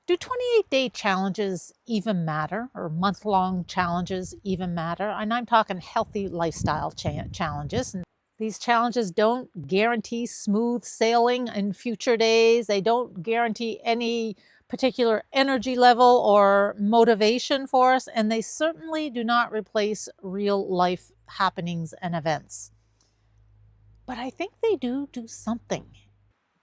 Do 28-day challenges even matter, or month-long challenges even matter? And I'm talking healthy lifestyle challenges. And these challenges don't guarantee smooth sailing in future days. They don't guarantee any particular energy level or motivation for us, and they certainly do not replace real life happenings and events. But I think they do something.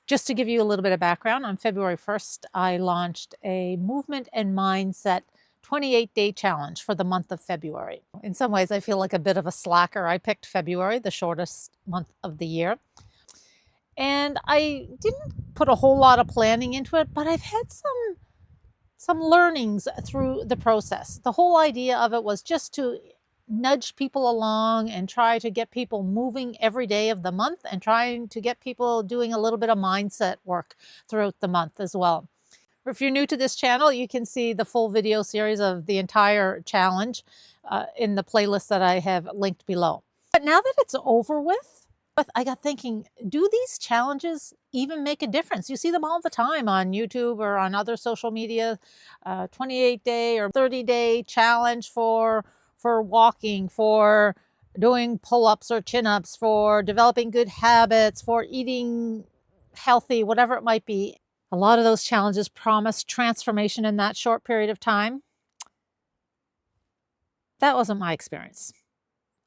Just to give you a little bit of background, on February 1st, I launched a movement and mindset 28-day challenge for the month of February. In some ways, I feel like a bit of a slacker. I picked February, the shortest month of the year. And I didn't put a whole lot of planning into it, but I've had some learnings through the process. The whole idea of it was just to nudge people along and try to get people moving every day of the month and trying to get people doing a little bit of mindset work throughout the month as well. If you're new to this channel, you can see the full video series of the entire challenge in the playlist that I have linked below. But now that it's over with, I got thinking, do these challenges even make a difference? You see them all the time on YouTube or on other social media, 28-day or 30-day challenge for walking, for doing pull-ups or chin-ups, for developing good habits, for eating healthy, whatever it might be. A lot of those challenges promise transformation in that short period of time. That wasn't my experience.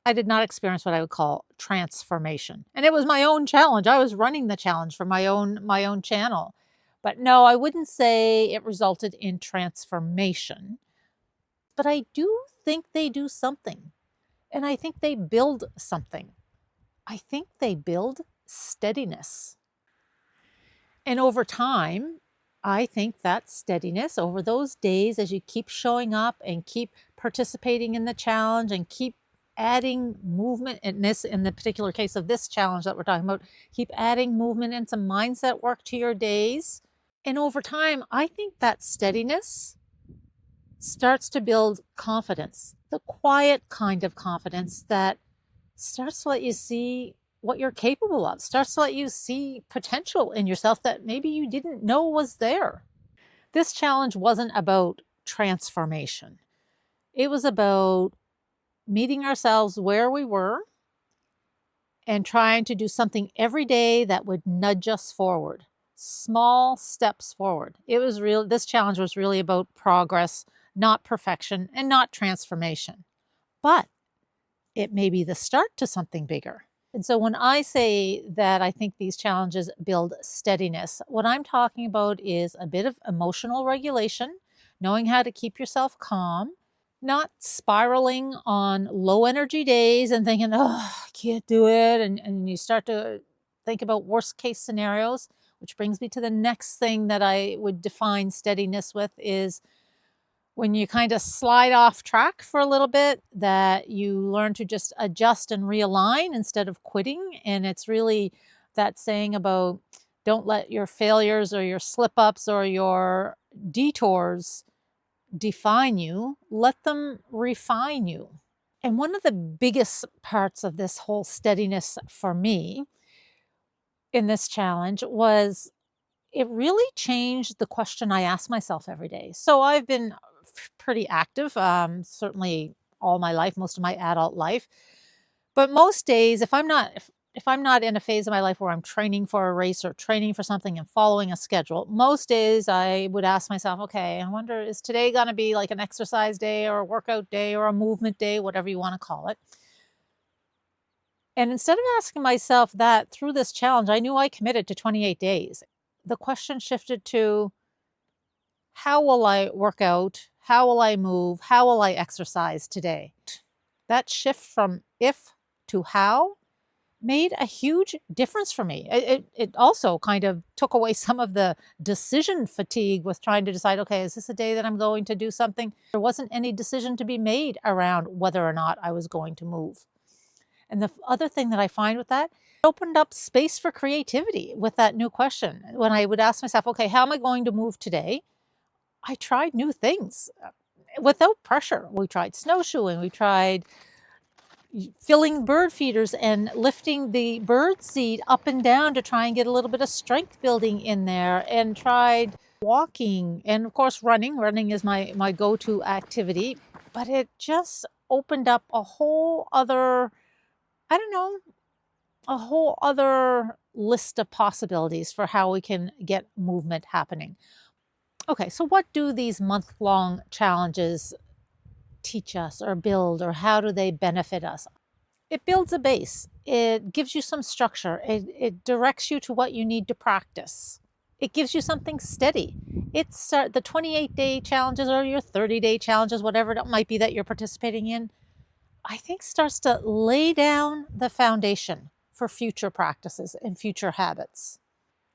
I did not experience what I would call transformation. And it was my own challenge. I was running the challenge for my own channel. But no, I wouldn't say it resulted in transformation. But I do think they do something. And I think they build something. I think they build steadiness. And over time, I think that steadiness over those days, as you keep showing up and keep participating in the challenge and keep adding movement in the particular case of this challenge that we're talking about, keep adding movement and some mindset work to your days. And over time, I think that steadiness starts to build confidence, the quiet kind of confidence that starts to let you see what you're capable of, starts to let you see potential in yourself that maybe you didn't know was there. This challenge wasn't about transformation. It was about meeting ourselves where we were and trying to do something every day that would nudge us forward, small steps forward. This challenge was really about progress, not perfection, and not transformation. But it may be the start to something bigger. And so when I say that I think these challenges build steadiness, what I'm talking about is a bit of emotional regulation, knowing how to keep yourself calm, not spiraling on low energy days and thinking, oh, I can't do it. And you start to think about worst case scenarios, which brings me to the next thing that I would define steadiness with is when you kind of slide off track for a little bit, that you learn to just adjust and realign instead of quitting. And it's really that saying about don't let your failures or your slip-ups or your detours define you, let them refine you. And one of the biggest parts of this whole steadiness for me in this challenge was it really changed the question I ask myself every day. So I've been pretty active, certainly all my life, most of my adult life. But most days, if I'm not in a phase of my life where I'm training for a race or training for something and following a schedule, most days I would ask myself, okay, I wonder, is today going to be like an exercise day or a workout day or a movement day, whatever you want to call it? And instead of asking myself that through this challenge, I knew I committed to 28 days. The question shifted to, how will I work out? How will I move? How will I exercise today? That shift from if to how made a huge difference for me. It also kind of took away some of the decision fatigue with trying to decide, okay, is this a day that I'm going to do something? There wasn't any decision to be made around whether or not I was going to move. And the other thing that I find with that, it opened up space for creativity with that new question. When I would ask myself, okay, how am I going to move today? I tried new things without pressure. We tried snowshoeing, we tried filling bird feeders and lifting the bird seed up and down to try and get a little bit of strength building in there, and tried walking, and of course running. Running is my go-to activity, but it just opened up a whole other, I don't know, a whole other list of possibilities for how we can get movement happening. Okay, so what do these month-long challenges teach us or build, or how do they benefit us? It builds a base. It gives you some structure. It directs you to what you need to practice. It gives you something steady. It's the 28-day challenges or your 30-day challenges, whatever it might be that you're participating in, I think starts to lay down the foundation for future practices and future habits.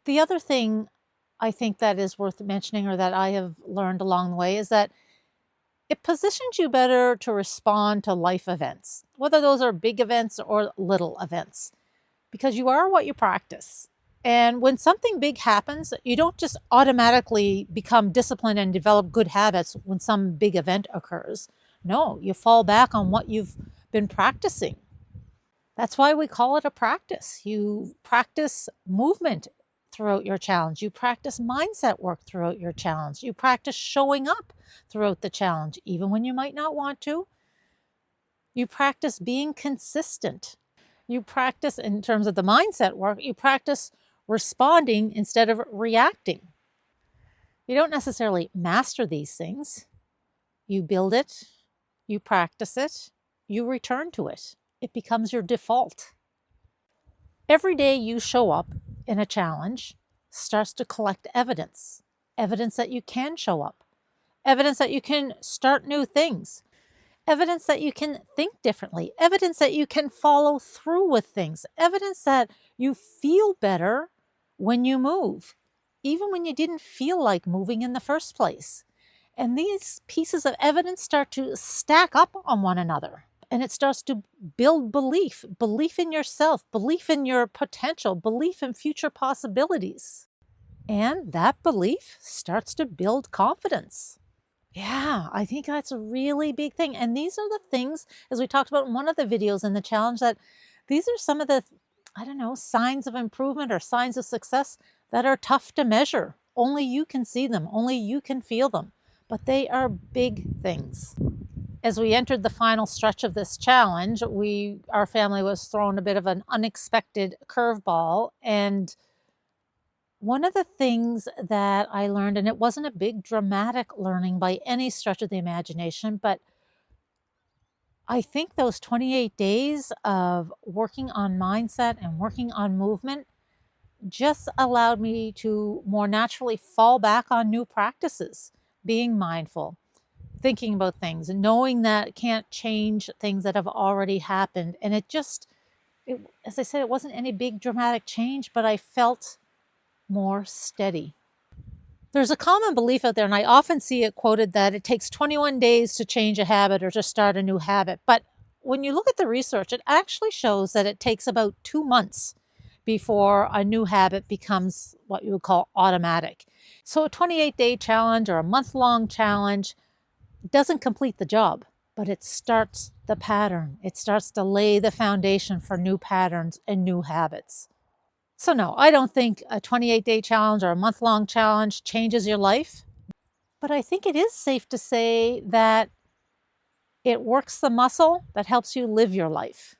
The other thing I think that is worth mentioning, or that I have learned along the way, is that it positions you better to respond to life events, whether those are big events or little events, because you are what you practice. And when something big happens, you don't just automatically become disciplined and develop good habits when some big event occurs. No, you fall back on what you've been practicing. That's why we call it a practice. You practice movement throughout your challenge. You practice mindset work throughout your challenge. You practice showing up throughout the challenge, even when you might not want to. You practice being consistent. You practice, in terms of the mindset work, you practice responding instead of reacting. You don't necessarily master these things. You build it, you practice it, you return to it. It becomes your default. Every day you show up in a challenge starts to collect evidence. Evidence that you can show up. Evidence that you can start new things. Evidence that you can think differently. Evidence that you can follow through with things. Evidence that you feel better when you move, even when you didn't feel like moving in the first place. And these pieces of evidence start to stack up on one another. And it starts to build belief in yourself, belief in your potential, belief in future possibilities. And that belief starts to build confidence. Yeah, I think that's a really big thing. And these are the things, as we talked about in one of the videos in the challenge, that these are some of the, I don't know, signs of improvement or signs of success that are tough to measure. Only you can see them, only you can feel them, but they are big things. As we entered the final stretch of this challenge, our family was thrown a bit of an unexpected curveball. And one of the things that I learned, and it wasn't a big dramatic learning by any stretch of the imagination, but I think those 28 days of working on mindset and working on movement just allowed me to more naturally fall back on new practices, being mindful, thinking about things, knowing that it can't change things that have already happened. And as I said, it wasn't any big dramatic change, but I felt more steady. There's a common belief out there, and I often see it quoted, that it takes 21 days to change a habit or to start a new habit. But when you look at the research, it actually shows that it takes about 2 months before a new habit becomes what you would call automatic. So a 28-day challenge or a month-long challenge doesn't complete the job, but it starts the pattern. It starts to lay the foundation for new patterns and new habits. So no, I don't think a 28-day challenge or a month-long challenge changes your life, but I think it is safe to say that it works the muscle that helps you live your life.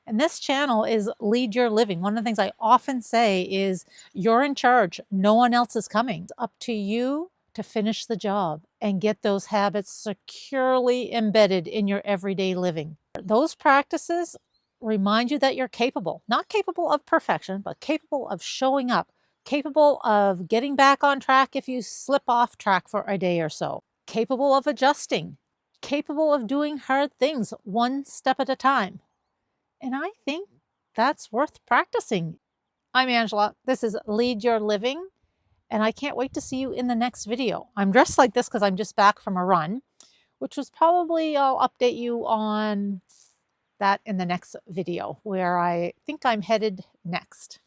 And this channel is Lead Your Living. One of the things I often say is, you're in charge. No one else is coming. It's up to you to finish the job and get those habits securely embedded in your everyday living. Those practices remind you that you're capable, not capable of perfection, but capable of showing up, capable of getting back on track if you slip off track for a day or so, capable of adjusting, capable of doing hard things one step at a time. And I think that's worth practicing. I'm Angela. This is Lead Your Living, and I can't wait to see you in the next video. I'm dressed like this because I'm just back from a run, which was probably, I'll update you on that in the next video, where I think I'm headed next.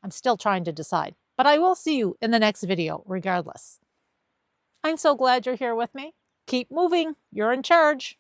I'm still trying to decide, but I will see you in the next video regardless. I'm so glad you're here with me. Keep moving. You're in charge.